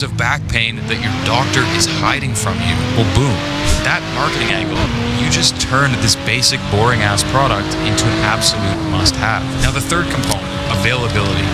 of back pain that your doctor is hiding from you. Well, boom, with that marketing angle, you just turned this basic, boring-ass product into an absolute must-have. Now, the third component, availability.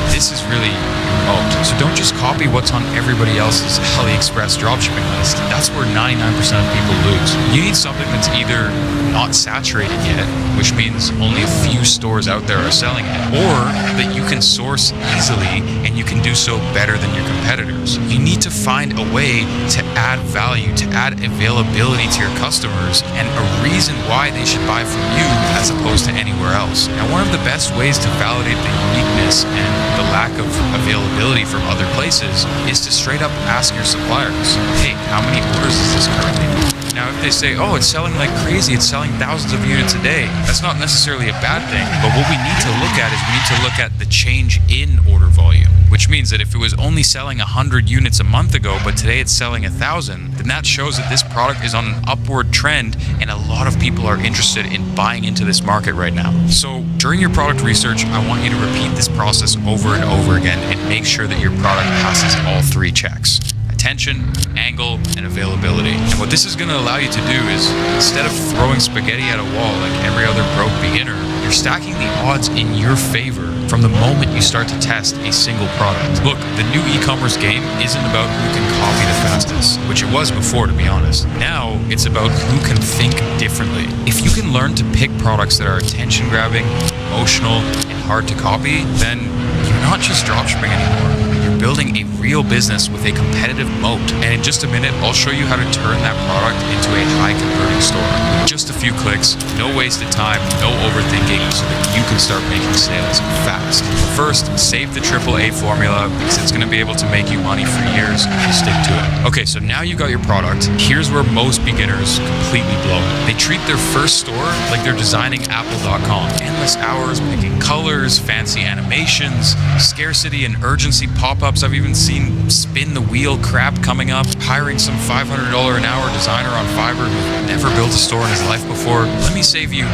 This is really your moat. So don't just copy what's on everybody else's AliExpress dropshipping list. That's where 99% of people lose. You need something that's either not saturated yet, which means only a few stores out there are selling it, or that you can source easily and you can do so better than your competitors. You need to find a way to add value, to add availability to your customers and a reason why they should buy from you as opposed to anywhere else. Now, one of the best ways to validate the uniqueness and the lack of availability from other places is to straight up ask your suppliers, hey, how many orders is this currently doing? Now, if they say, oh, it's selling like crazy, it's selling thousands of units a day, that's not necessarily a bad thing. But what we need to look at is we need to look at the change in order volume, which means that if it was only selling 100 units a month ago, but today it's selling 1,000, then that shows that this product is on an upward trend and a lot of people are interested in buying into this market right now. So during your product research, I want you to repeat this process over and over again and make sure that your product passes all three checks: attention, angle, and availability. And what this is going to allow you to do is, instead of throwing spaghetti at a wall like every other broke beginner, you're stacking the odds in your favor from the moment you start to test a single product. Look, the new e-commerce game isn't about who can copy the fastest, which it was before, to be honest. Now, it's about who can think differently. If you can learn to pick products that are attention-grabbing, emotional, and hard to copy, then you're not just dropshipping anymore. You're building a real business with a competitive moat. And in just a minute, I'll show you how to turn that product into a high-converting store. Just a few clicks, no wasted time, no overthinking, so that you can start making sales fast. First, save the AAA formula because it's going to be able to make you money for years if you stick to it. Okay, so now you got your product. Here's where most beginners completely blow it. They treat their first store like they're designing Apple.com. Endless hours picking colors, fancy animations, scarcity and urgency pop-ups. I've even seen spin the wheel crap coming up, hiring some $500 an hour designer on Fiverr who never built a store in his life before. Let me save you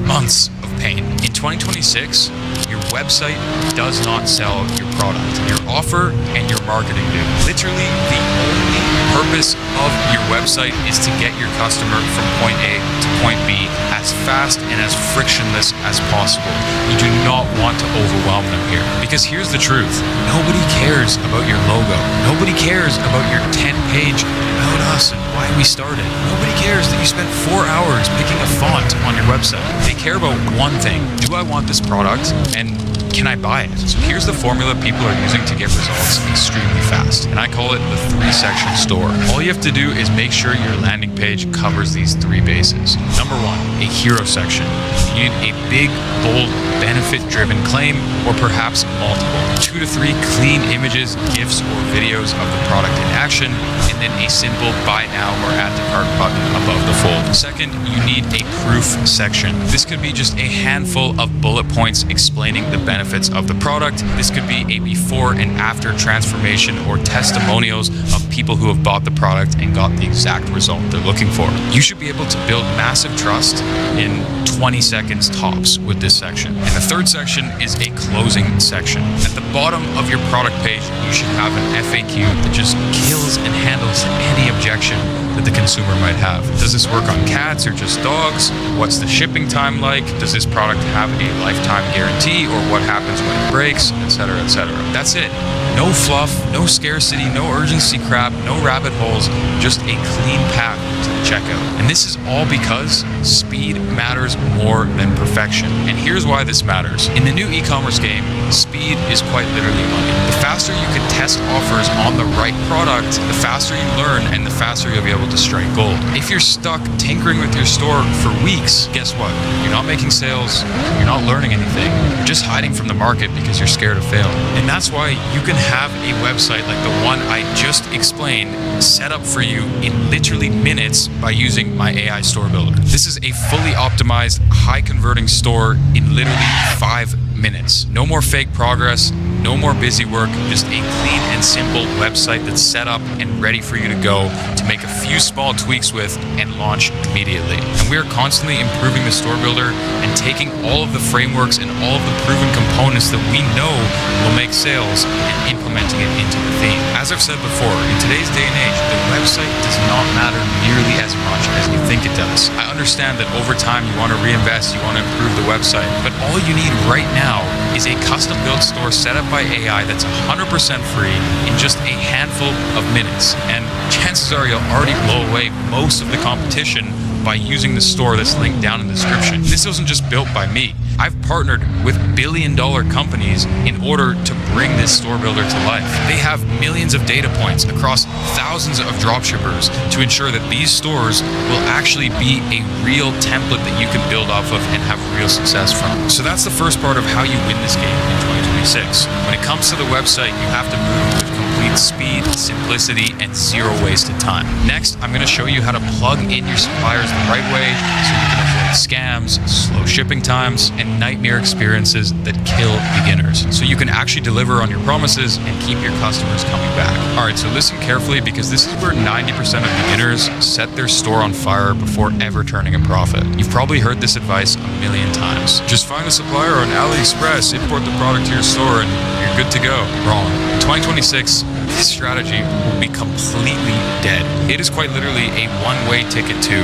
months of pain. In 2026, your website does not sell your product. Your offer and your marketing do. Literally, the only purpose of your website is to get your customer from point A to point B as fast and as frictionless as possible. You do not want to overwhelm them here. Because here's the truth. Nobody cares about your logo. Nobody cares about your 10-page about us and why we started. Nobody cares that you spent 4 hours picking a font on your website. They care about one thing. Do I want this product? And can I buy it? So here's the formula people are using to get results extremely fast. And I call it the 3-section store. All you have to do is make sure your landing page covers these 3 bases. Number 1, a hero section. You need a big, bold, benefit-driven claim, or perhaps multiple. 2 to 3 clean images, GIFs, or videos of the product in action, and then a simple buy now or add to cart button above the fold. Second, you need a proof section. This could be just a handful of bullet points explaining the benefits of the product. This could be a before and after transformation or testimonials of people who have bought the product and got the exact result they're looking for. You should be able to build massive trust in 20 seconds tops with this section. And the third section is a closing section. At the bottom of your product page, you should have an FAQ that just kills and handles any objection that the consumer might have. Does this work on cats or just dogs? What's the shipping time like? Does this product have a lifetime guarantee, or what happens when it breaks, etc., etc. That's it. No fluff, no scarcity, no urgency crap, no rabbit holes, just a clean path to the checkout. And this is all because speed matters more than perfection. And here's why this matters. In the new e-commerce game, speed is quite literally money. The faster you can test offers on the right product, the faster you learn and the faster you'll be able to strike gold. If you're stuck tinkering with your store for weeks, guess what? You're not making sales, you're not learning anything, you're just hiding from the market because you're scared of failing. And that's why you can have a website like the one I just explained set up for you in literally minutes by using my AI store builder. This is a fully optimized, high converting store in literally 5 minutes. No more fake progress, No more busy work, just a clean and simple website that's set up and ready for you to go to make a few small tweaks with and launch immediately. And we are constantly improving the store builder and taking all of the frameworks and all of the proven components that we know will make sales and implementing it into the theme. As I've said before, in today's day and age, the website does not matter nearly as much as you think it does. I understand that over time you want to reinvest, you want to improve the website, but all you need right now is a custom-built store set up by AI that's 100% free in just a handful of minutes. And chances are you'll already blow away most of the competition by using the store that's linked down in the description. This wasn't just built by me. I've partnered with billion-dollar companies in order to bring this store builder to life. They have millions of data points across thousands of dropshippers to ensure that these stores will actually be a real template that you can build off of and have real success from. So that's the first part of how you win this game in 2026. When it comes to the website, you have to move with complete speed, simplicity, and zero wasted time. Next, I'm going to show you how to plug in your suppliers the right way so you can avoid scams, slow shipping times, and nightmare experiences that kill beginners. So you can actually deliver on your promises and keep your customers coming back. All right, so listen carefully because this is where 90% of beginners set their store on fire before ever turning a profit. You've probably heard this advice a million times. Just find a supplier on AliExpress, import the product to your store, and you're good to go. Wrong. In 2026, this strategy will be completely dead. It is quite literally a one-way ticket to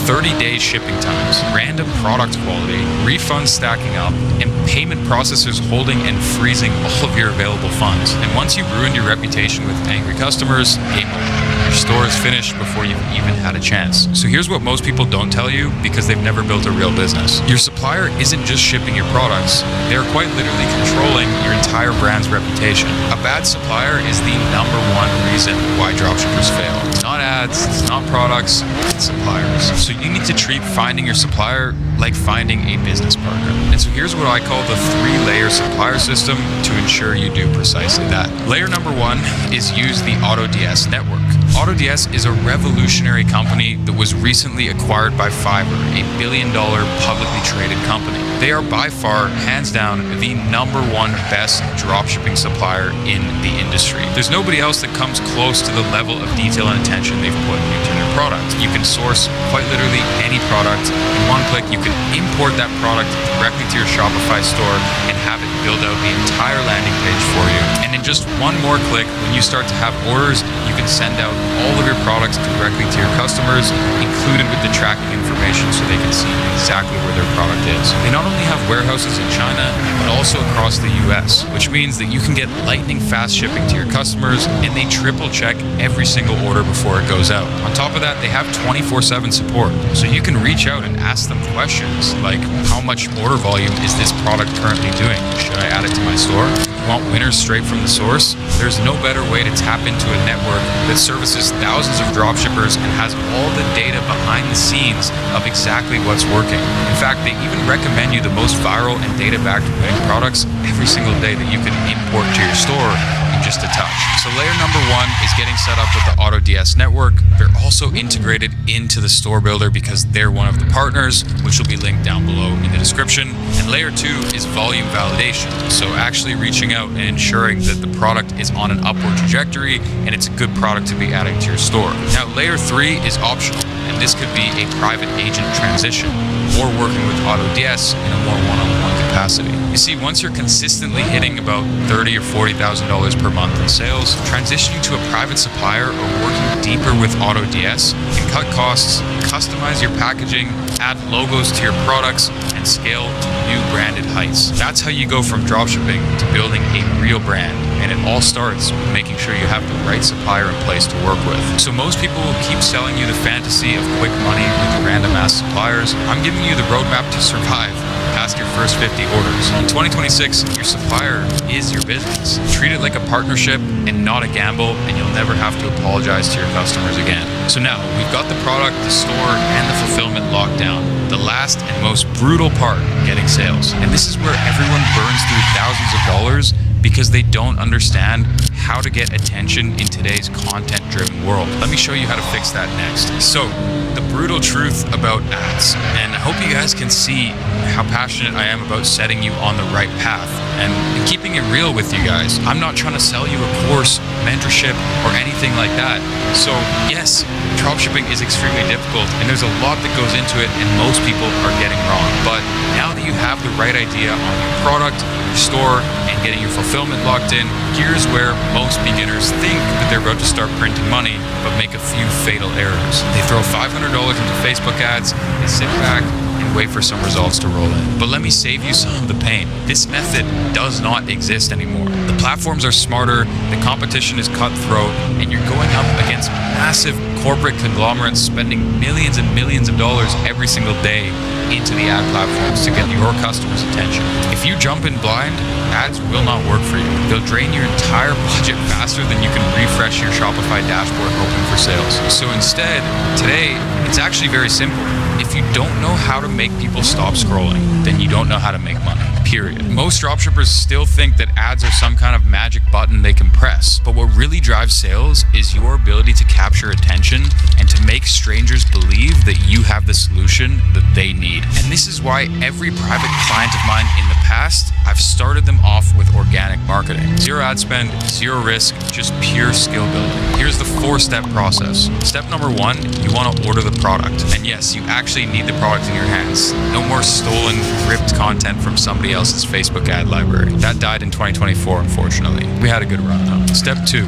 30-day shipping times, random product quality, refunds stacking up, and payment processors holding and freezing all of your available funds. And once you've ruined your reputation with angry customers, game over. Your store is finished before you've even had a chance. So here's what most people don't tell you because they've never built a real business. Your supplier isn't just shipping your products, they're quite literally controlling your entire brand's reputation. A bad supplier is the number one reason why dropshippers fail. It's not ads, it's not products, it's suppliers. So you need to treat finding your supplier like finding a business partner. And so here's what I call the 3-layer supplier system to ensure you do precisely that. Layer number 1 is use the AutoDS network. AutoDS is a revolutionary company that was recently acquired by Fiverr, a billion-dollar publicly traded company. They are by far, hands down, the number 1 best dropshipping supplier in the industry. There's nobody else that comes close to the level of detail and attention they've put into their product. You can source quite literally any product. In one click, you can import that product directly to your Shopify store and have it build out the entire landing page for you. And in just one more click, when you start to have orders, you can send out all of your products directly to your customers, included with the tracking information so they can see exactly where their product is. They not only have warehouses in China, but also across the US, which means that you can get lightning fast shipping to your customers, and they triple check every single order before it goes out. On top of that, they have 24/7 support, so you can reach out and ask them questions like, how much order volume is this product currently doing? Should I add it to my store? Want winners straight from the source? There's no better way to tap into a network that services thousands of dropshippers and has all the data behind the scenes of exactly what's working. In fact, they even recommend you the most viral and data-backed winning products every single day that you can import to your store in just a touch. So layer number 1 is getting set up with the AutoDS network. They're also integrated into the store builder because they're one of the partners, which will be linked down below in the description. And layer 2 is volume validation. So actually reaching out and ensuring that the product is on an upward trajectory and it's a good product to be adding to your store. Now, layer 3 is optional, and this could be a private agent transition or working with AutoDS in a more one-on-one capacity. You see, once you're consistently hitting about $30,000 or $40,000 per month in sales, transitioning to a private supplier or working deeper with AutoDS can cut costs, customize your packaging, add logos to your products, and scale to new branded heights. That's how you go from dropshipping to building a real brand. And it all starts with making sure you have the right supplier in place to work with. So most people will keep selling you the fantasy of quick money with random ass suppliers. I'm giving you the roadmap to survive past your first 50 orders. In 2026, your supplier is your business. Treat it like a partnership and not a gamble, and you'll never have to apologize to your customers again. So now, we've got the product, the store, and the fulfillment locked down. The last and most brutal part, getting sales. And this is where everyone burns through thousands of dollars because they don't understand how to get attention in today's content-driven world. Let me show you how to fix that next. So, the brutal truth about ads, and I hope you guys can see how passionate I am about setting you on the right path and keeping it real with you guys. I'm not trying to sell you a course, mentorship, or anything like that. So yes, dropshipping is extremely difficult and there's a lot that goes into it and most people are getting wrong. But now that you have the right idea on your product, your store, and getting your fulfillment locked in, here's where most beginners think that they're about to start printing money, but make a few fatal errors. They throw $500 into Facebook ads, they sit back and wait for some results to roll in. But let me save you some of the pain. This method does not exist anymore. The platforms are smarter, the competition is cutthroat, and you're going up against massive corporate conglomerates spending millions and millions of dollars every single day into the ad platforms to get your customers' attention. If you jump in blind, ads will not work for you. They'll drain your entire budget faster than you can refresh your Shopify dashboard hoping for sales. So instead, today, it's actually very simple. If you don't know how to make people stop scrolling, then you don't know how to make money. Period. Most dropshippers still think that ads are some kind of magic button they can press, but what really drives sales is your ability to capture attention and to make strangers believe that you have the solution that they need. And this is why every private client of mine in the past, I've started them off with organic marketing. Zero ad spend, zero risk, just pure skill building. Here's the 4-step process. Step number 1, you want to order the product. And yes, you actually need the product in your hands. No more stolen, ripped content from somebody else's Facebook ad library. That died in 2024, unfortunately. We had a good run though. Step 2,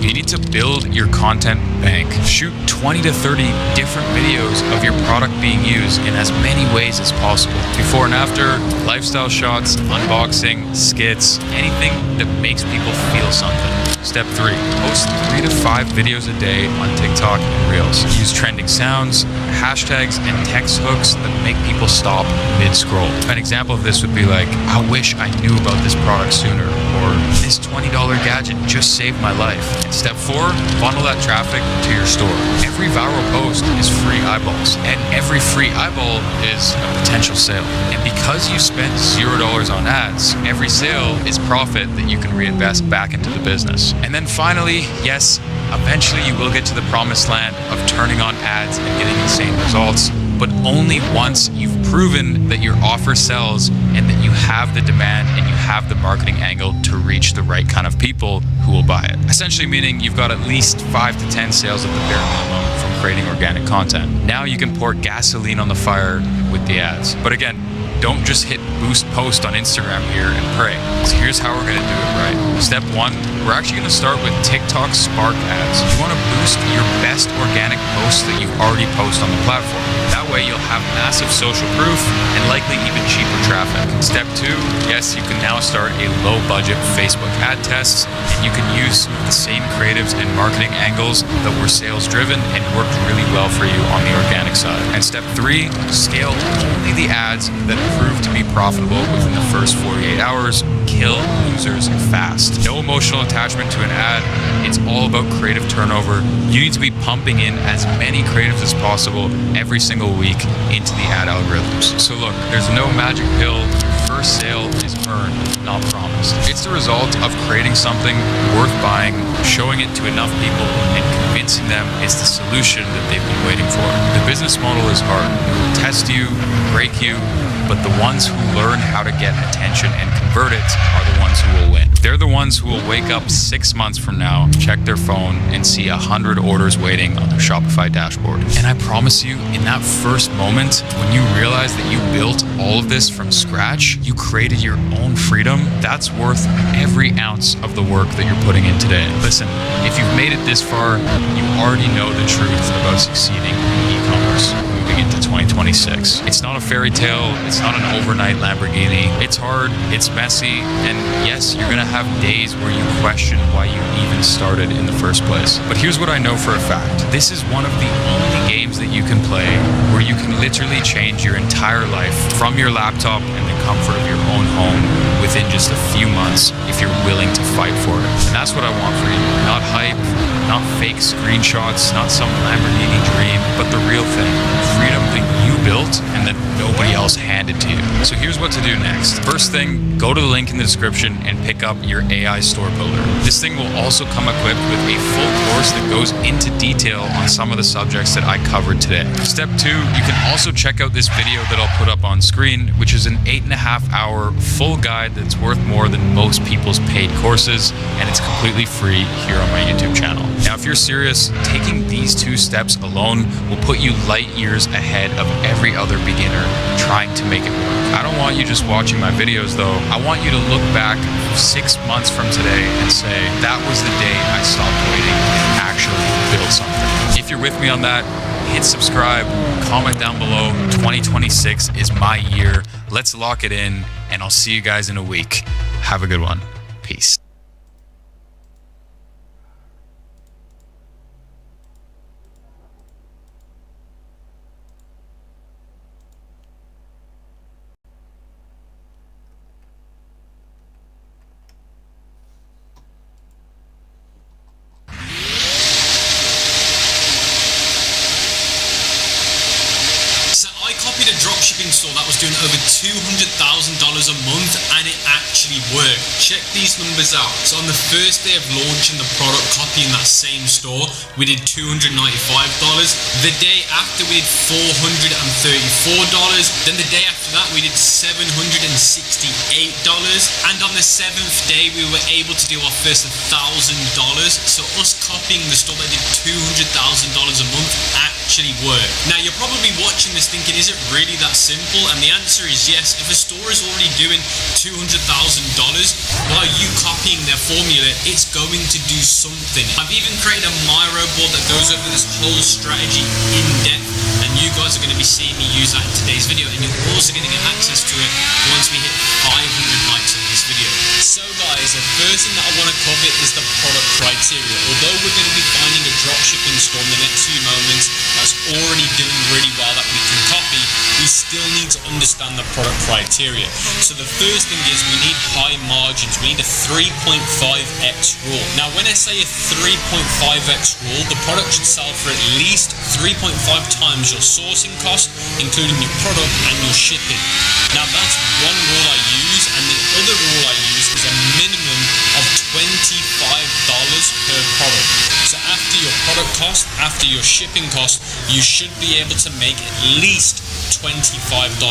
you need to build your content bank. Shoot 20 to 30 different videos of your product being used in as many ways as possible. Before and after, lifestyle shots, unboxing, skits, anything that makes people feel something. Step 3, post 3 to 5 videos a day on TikTok and Reels. Use trending sounds, hashtags, and text hooks that make people stop mid-scroll. An example of this would be like, I wish I knew about this product sooner, or this $20 gadget just saved my life. And step 4, funnel that traffic to your store. Every viral post is free eyeballs, and every free eyeball is a potential sale. And because you spent $0 on ads, every sale is profit that you can reinvest back into the business. And then finally, yes, eventually you will get to the promised land of turning on ads and getting insane results, but only once you've proven that your offer sells and that you have the demand and you have the marketing angle to reach the right kind of people who will buy it. Essentially meaning you've got at least 5 to 10 sales at the bare minimum from creating organic content. Now you can pour gasoline on the fire with the ads. But again, don't just hit boost post on Instagram here and pray. So here's how we're gonna do it right. Step 1, we're actually gonna start with TikTok Spark ads. You wanna boost your best organic posts that you've already posted on the platform. That way you'll have massive social proof and likely even cheaper traffic. Step 2, yes, you can now start a low budget Facebook ad test, and you can use the same creatives and marketing angles that were sales driven and worked really well for you on the organic side. And step 3, scale only the ads that prove to be profitable within the first 48 hours. Kill losers fast. No emotional attachment to an ad. It's all about creative turnover. You need to be pumping in as many creatives as possible every single week into the ad algorithms. So look, there's no magic pill. First sale is earned, not promised. It's the result of creating something worth buying, showing it to enough people, and convincing them it's the solution that they've been waiting for. The business model is hard. It will test you, break you, but the ones who learn how to get attention and convert it are the ones who will win. They're the ones who will wake up 6 months from now, check their phone, and see 100 orders waiting on their Shopify dashboard. And I promise you, in that first moment, when you realize that you built all of this from scratch, you created your own freedom, that's worth every ounce of the work that you're putting in today. Listen, if you've made it this far, you already know the truth about succeeding in e-commerce moving into 2026. It's not a fairy tale, it's not an overnight Lamborghini. It's hard, it's messy, and yes, you're gonna have days where you question why you even started in the first place. But here's what I know for a fact. This is one of the only games that you can play where you can literally change your entire life from your laptop and the comfort of your own home within just a few months if you're willing to fight for it. And that's what I want for you. Not hype, not fake screenshots, not some Lamborghini dream, but the real thing. Freedom that you built and that nobody else handed to you. So here's what to do next. First thing, go to the link in the description and pick up your AI store builder. This thing will also come equipped with a full course that goes into detail on some of the subjects that I covered today. Step 2, you can also check out this video that I'll put up on screen, which is an 8.5-hour full guide that's worth more than most people's paid courses, and it's completely free here on my YouTube channel. Now, if you're serious, taking these 2 steps alone will put you light years ahead of every other beginner trying to make it work. I don't want you just watching my videos though. I want you to look back 6 months from today and say, that was the day I stopped waiting and actually built something. If you're with me on that, hit subscribe, comment down below. 2026 is my year. Let's lock it in, and I'll see you guys in a week. Have a good one. Peace. A dropshipping store that was doing over $200,000 a month, and it actually worked. Check these numbers out. So on the first day of launching the product, copying that same store, we did $295. The day after, we did $434. Then the day after that, we did $768. And on the 7th day, we were able to do our first $1,000. So us copying the store that did $200,000 a month actually worked. Now you're probably watching this thinking, is it really that simple? And the answer is yes. If a store is already doing $200,000 while you copying their formula, it's going to do something. I've even created a Miro board that goes over this whole strategy in depth, and you guys are going to be seeing me use that in today's video, and you're also going to get access to it once we hit 500 likes on this video. So guys, the first thing that I want to cover is the product criteria. Although we're going to be finding a dropshipping store in the next few moments that's already doing really well that we can copy, we still need to understand the product criteria. So the first thing is we need high margins. We need a 3.5x rule. Now when I say a 3.5x rule, the product should sell for at least 3.5 times your sourcing cost, including your product and your shipping. Now that's one rule I use, and the other rule I use is a minimum of $25 per product. So after your product cost, after your shipping cost, you should be able to make at least $25.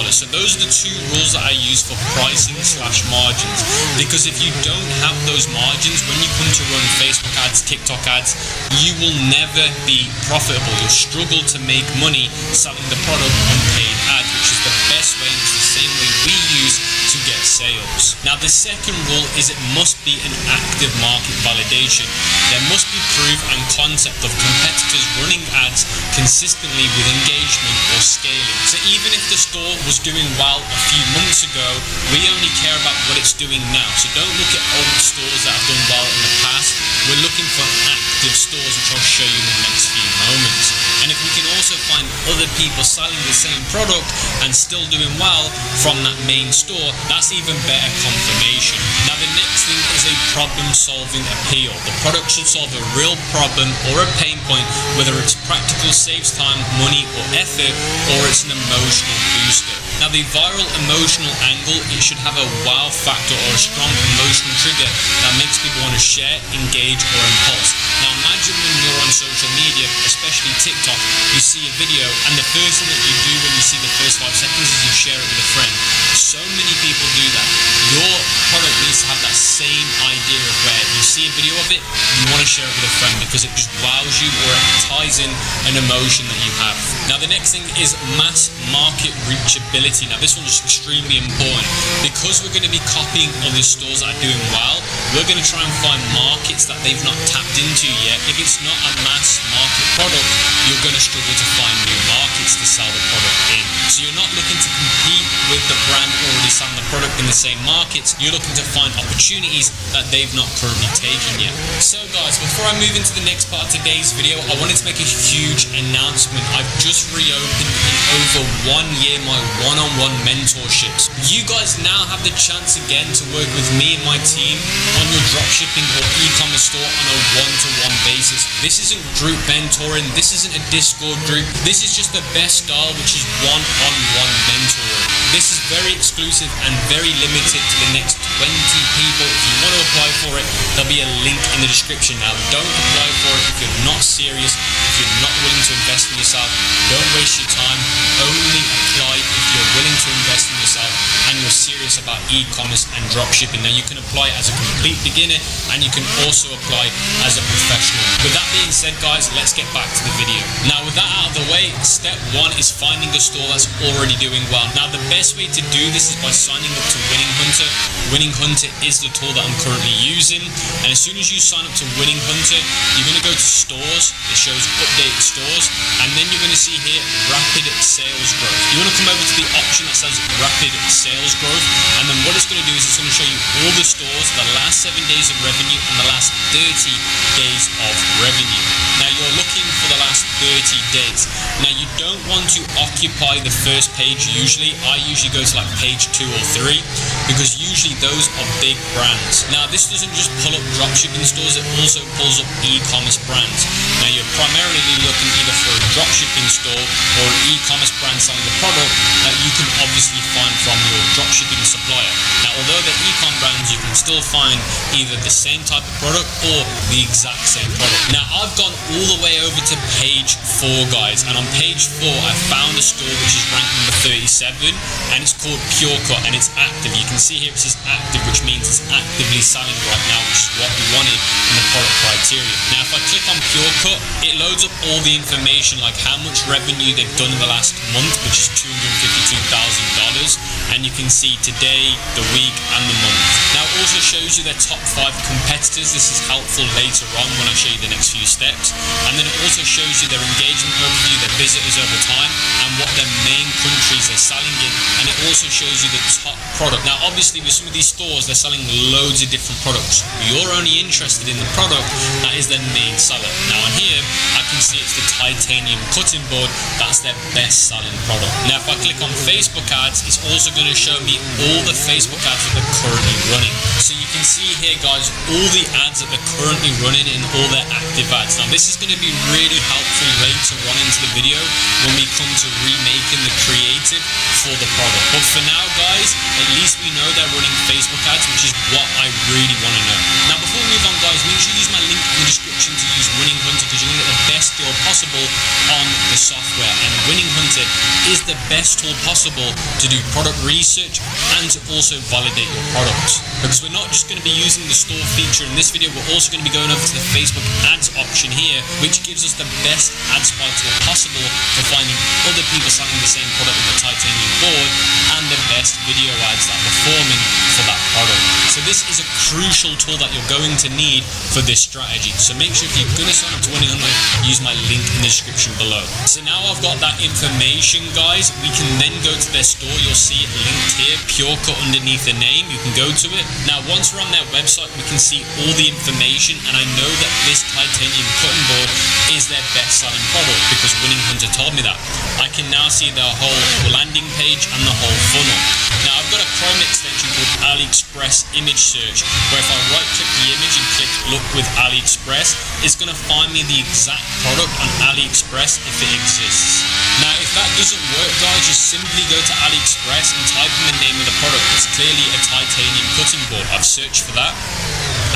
So those are the 2 rules that I use for pricing / margins. Because if you don't have those margins, when you come to run Facebook ads, TikTok ads, you will never be profitable. You'll struggle to make money selling the product on paid ads, which is the best way, and it's the same way we use to get sales. Now the second rule is it must be an active market validation. There must be proof and concept of competitors running ads consistently with engagement or scaling. So even if the store was doing well a few months ago, we only care about what it's doing now. So don't look at old stores that have done well in the past. We're looking for active stores, which I'll show you in the next few moments. And if we can also find other people selling the same product and still doing well from that main store, that's even better confirmation. Now the next thing is a problem-solving appeal. The product should solve a real problem or a pain point, whether it's practical, saves time, money or effort, or it's an emotional booster. Now the viral emotional angle, it should have a wow factor or a strong emotional trigger that makes people want to share, engage or impulse. Now imagine when you're on social media, especially TikTok, you see a video and the first thing that you do when you see the first 5 seconds is you share it with a friend. So many people do that. Your product needs to have that same idea of where you see a video of it, you want to share it with a friend because it just wows you or it ties in an emotion that you have. Now the next thing is mass market reachability. Now this one is extremely important because we're going to be copying other stores that are doing well. We're going to try and find markets that they've not tapped into yet. If it's not a mass market product, you're going to struggle to find new markets to sell the product in. So you're not looking to compete with the brand already selling the product in the same markets. You're looking to find opportunities that they've not currently taken yet. So guys, before I move into the next part of today's video, I wanted to make a a huge announcement. I've just reopened in over 1 year my one-on-one mentorships. You guys now have the chance again to work with me and my team on your dropshipping or e-commerce store on a one-to-one basis. This isn't group mentoring, this isn't a Discord group, this is just the best style, which is one-on-one mentoring. This is very exclusive and very limited to the next 20 people. If you want to apply for it, there'll be a link in the description. Now, don't apply for it if you're not serious, if you're not willing to invest in yourself. Don't waste your time. Only apply if you're willing to invest in yourself and you're serious about e-commerce and dropshipping. Now, you can apply as a complete beginner and you can also apply as a professional. With that being said, guys, let's get back to the video. Now, with that out of the way, step one is finding a store that's already doing well. Now, the best way to do this is by signing up to Winning Hunter. Winning Hunter is the tool that I'm currently using, and as soon as you sign up to Winning Hunter, you're going to go to stores. It shows updated stores, and then you're going to see here rapid sales growth. You want to come over to the option that says rapid sales growth, and then what it's going to do is it's going to show you all the stores, the last 7 days of revenue and the last 30 days of revenue. Now, you're looking for the last 30 days. Now, you don't want to occupy the first page usually. I usually go to like page 2 or 3 because usually those are big brands. Now, this doesn't just pull up dropshipping stores, it also pulls up e-commerce brands. Now, you're primarily looking either for a dropshipping store or an e-commerce brand selling the product that you can obviously find from your dropshipping supplier. Now, although they're e-com brands, you can still find either the same type of product or the exact same product. Now, I've gone all the way over to page 4, guys, and on page 4 I found a store which is ranked number 37 and it's called Pure Cut and it's active. You can see here it says active, which means it's actively selling right now, which is what we wanted in the product criteria. Now, if I click on Pure Cut, it loads up all the information like how much revenue they've done in the last month, which is $252,000, and you can see today, the week and the month. Now, it also shows you their top 5 competitors. This is helpful later on when I show you the next few steps. And then it also shows you their engagement overview, their visitors over time, and what their main countries they're selling in. And it also shows you the top product. Now, obviously, with some of these stores, they're selling loads of different products. You're only interested in the product that is their main seller. Now, on here, I can see it's the titanium cutting board. That's their best selling product. Now, if I click on Facebook ads, it's also going to show me all the Facebook ads that they're currently running. So you can see here, guys, all the ads that they're currently running and all their active ads. Now, this is going to be really helpful later on into the video when we come to remaking the creative for the product. But for now, guys, at least we know they're running Facebook ads, which is what I really want to know. Now, before we move on, guys, make sure you use my link in the description to use Winning Hunter because you're going to get the best deal possible on the software. And Winning Hunter is the best tool possible to do product research and to also validate your products. Because we're not just going to be using the store feature in this video, we're also going to be going over to the Facebook ads option here, which gives us the best ad spy tool possible for finding other people selling the same product with the titanium board and the best video ads that are performing for that product. So this is a crucial tool that you're going to need for this strategy. So make sure if you're going to sign up to Winning Hunter, use my link in the description below. So now I've got that information, guys, we can then go to their store. You'll see it linked here, Pure Cut underneath the name. You can go to it. Now, once we're on their website, we can see all the information, and I know that this titanium cutting board is their best selling product because Winning Hunter told me that. I can now see their whole landing page and the whole funnel. Now, I've got a Chrome extension called AliExpress image search, where if I right click the image and click look with AliExpress, it's going to find me the exact product on AliExpress if it exists. Now, if that doesn't work, guys, just simply go to AliExpress and type in the name of the product. It's clearly a titanium cutting board. I've searched for that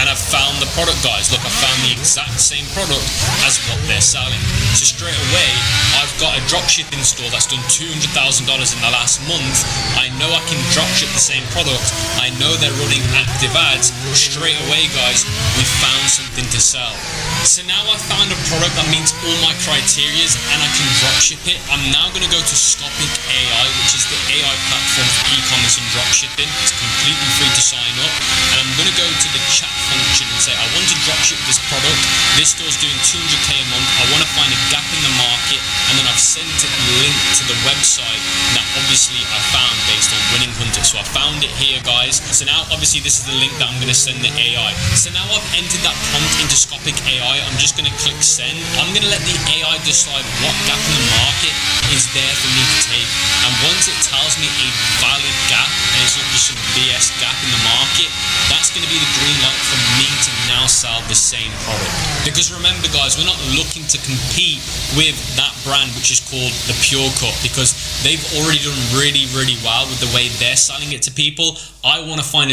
and I've found the product, guys. Look, I found the exact same product as what they're selling. So straight away, I've got a dropshipping store that's done $200,000 in the last month. I know I can dropship the same product. I know they're running active ads. Straight away, guys, we found something to sell. So now I've found a product that meets all my criterias and I can dropship it. I'm now going to go to Scopic AI, which is the AI platform for e-commerce and dropshipping. It's completely free to sign up. And I'm going to go to the chat function and say, I want to dropship this product. This store's doing 200K a month. I want to find a gap in the market. And then I've sent it a link to the website that obviously I found based on Winning Hunter. So I found it here, guys. So now obviously this is the link that I'm going to send the AI. So now I've entered that prompt into Scopic AI. I'm just going to click send. I'm going to let the AI decide what gap in the market is there for me to take. And once it tells me a valid gap and it's not just some BS gap in the market, that's going to be the green light for me to now sell the same product. Because remember, guys, we're not looking to compete with that brand which is called the Pure Cut, because they've already done really well with the way they're selling it to people. I want to find